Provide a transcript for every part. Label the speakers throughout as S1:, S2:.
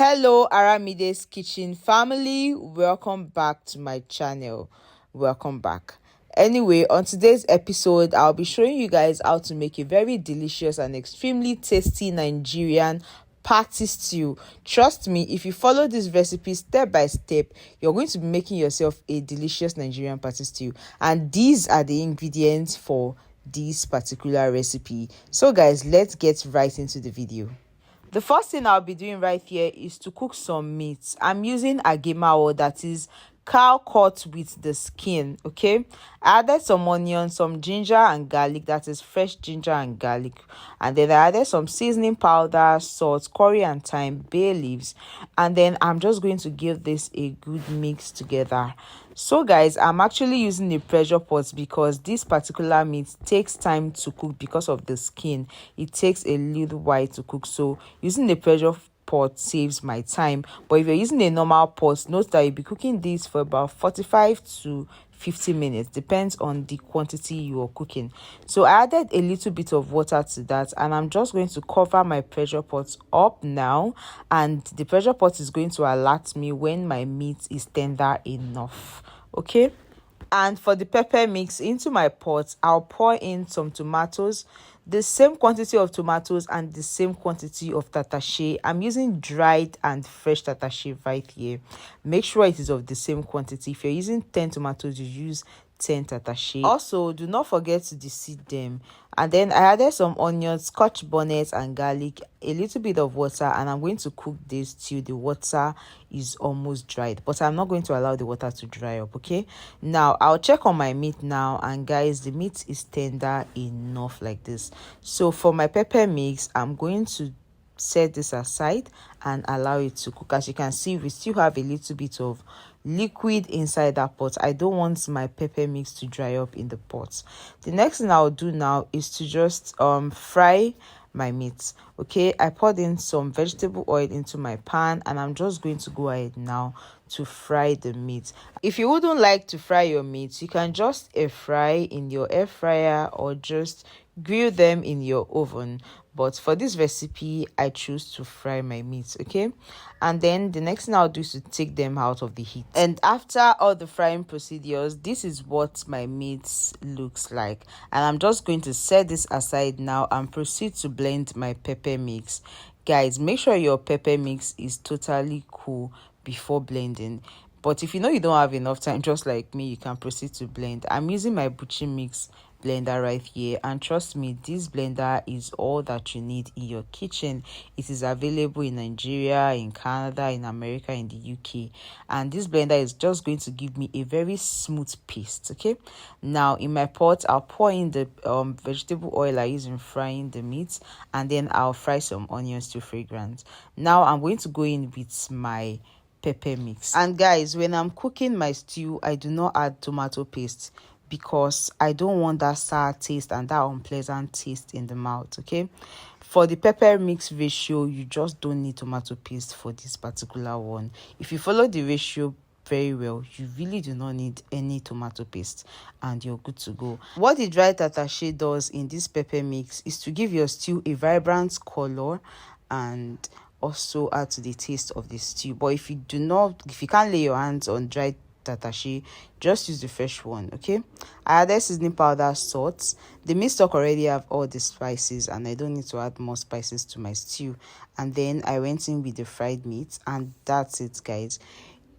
S1: Hello Aramideskitchen family, welcome back to my channel. Welcome back. Anyway, on today's episode I'll be showing you guys how to make a very delicious and extremely tasty Nigerian party stew. Trust me, if you follow this recipe step by step, you're going to be making yourself a delicious Nigerian party stew, and these are the ingredients for this particular recipe. So guys, let's get right into the video. The first thing I'll be doing right here is to cook some meat. I'm using Agemawo, that is cow cut with the skin. Okay, I added some onion, some ginger and garlic, that is fresh ginger and garlic, and then I added some seasoning powder, salt, curry and thyme, bay leaves, and then I'm just going to give this a good mix together. So guys, I'm actually using a pressure pot because this particular meat takes time to cook because of the skin. It takes a little while to cook, so using a pressure pot saves my time. But if you're using a normal pot, note that you'll be cooking this for about 45 to 50 minutes, depends on the quantity you are cooking. So I added a little bit of water to that, and I'm just going to cover my pressure pot up now, and the pressure pot is going to alert me when my meat is tender enough. Okay, and for the pepper mix into my pot, I'll pour in some tomatoes, the same quantity of tomatoes and the same quantity of tatashe. I'm using dried and fresh tatashe right here. Make sure it is of the same quantity. If you're using 10 tomatoes, you use 10 tatashe. Also, do not forget to deseed them. And then I added some onions, Scotch bonnets and garlic, a little bit of water, and I'm going to cook this till the water is almost dried, but I'm not going to allow the water to dry up. Okay, now I'll check on my meat now, and guys, the meat is tender enough like this. So for my pepper mix, I'm going to set this aside and allow it to cook. As you can see, we still have a little bit of liquid inside that pot. I don't want my pepper mix to dry up in the pot. The next thing I'll do now is to just fry my meat. Okay, I poured in some vegetable oil into my pan, and I'm just going to go ahead now to fry the meat. If you wouldn't like to fry your meat, you can just air fry in your air fryer or just grill them in your oven, but for this recipe I choose to fry my meat. Okay, and then the next thing I'll do is to take them out of the heat, and after all the frying procedures, this is what my meat looks like. And I'm just going to set this aside now and proceed to blend my pepper mix. Guys, make sure your pepper mix is totally cool before blending, but if you know you don't have enough time, just like me, you can proceed to blend. I'm using my butcher mix blender right here, and trust me, this blender is all that you need in your kitchen. It is available in Nigeria, in Canada, in America, in the UK, and this blender is just going to give me a very smooth paste. Okay, now in my pot, I'll pour in the vegetable oil I use in frying the meat, and then I'll fry some onions to fragrance. Now I'm going to go in with my pepper mix. And guys, when I'm cooking my stew, I do not add tomato paste because I don't want that sour taste and that unpleasant taste in the mouth. Okay, for the pepper mix ratio, you just don't need tomato paste for this particular one. If you follow the ratio very well, you really do not need any tomato paste and you're good to go. What the dried tatashe does in this pepper mix is to give your stew a vibrant color and also add to the taste of the stew. But if you can't lay your hands on dried tatashe, just use the fresh one. Okay, I added seasoning powder, salt. The meat stock already have all the spices, and I don't need to add more spices to my stew. And then I went in with the fried meat, and that's it, guys.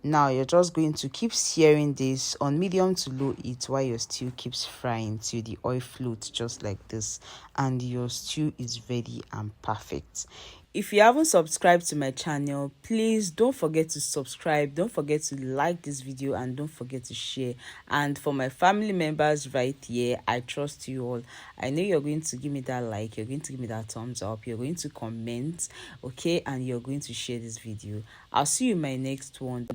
S1: Now you're just going to keep searing this on medium to low heat while your stew keeps frying till the oil floats just like this, and your stew is ready and perfect. If you haven't subscribed to my channel, please don't forget to subscribe, don't forget to like this video, and don't forget to share. And for my family members right here, I trust you all. I know you're going to give me that like, you're going to give me that thumbs up, you're going to comment, okay, and you're going to share this video. I'll see you in my next one.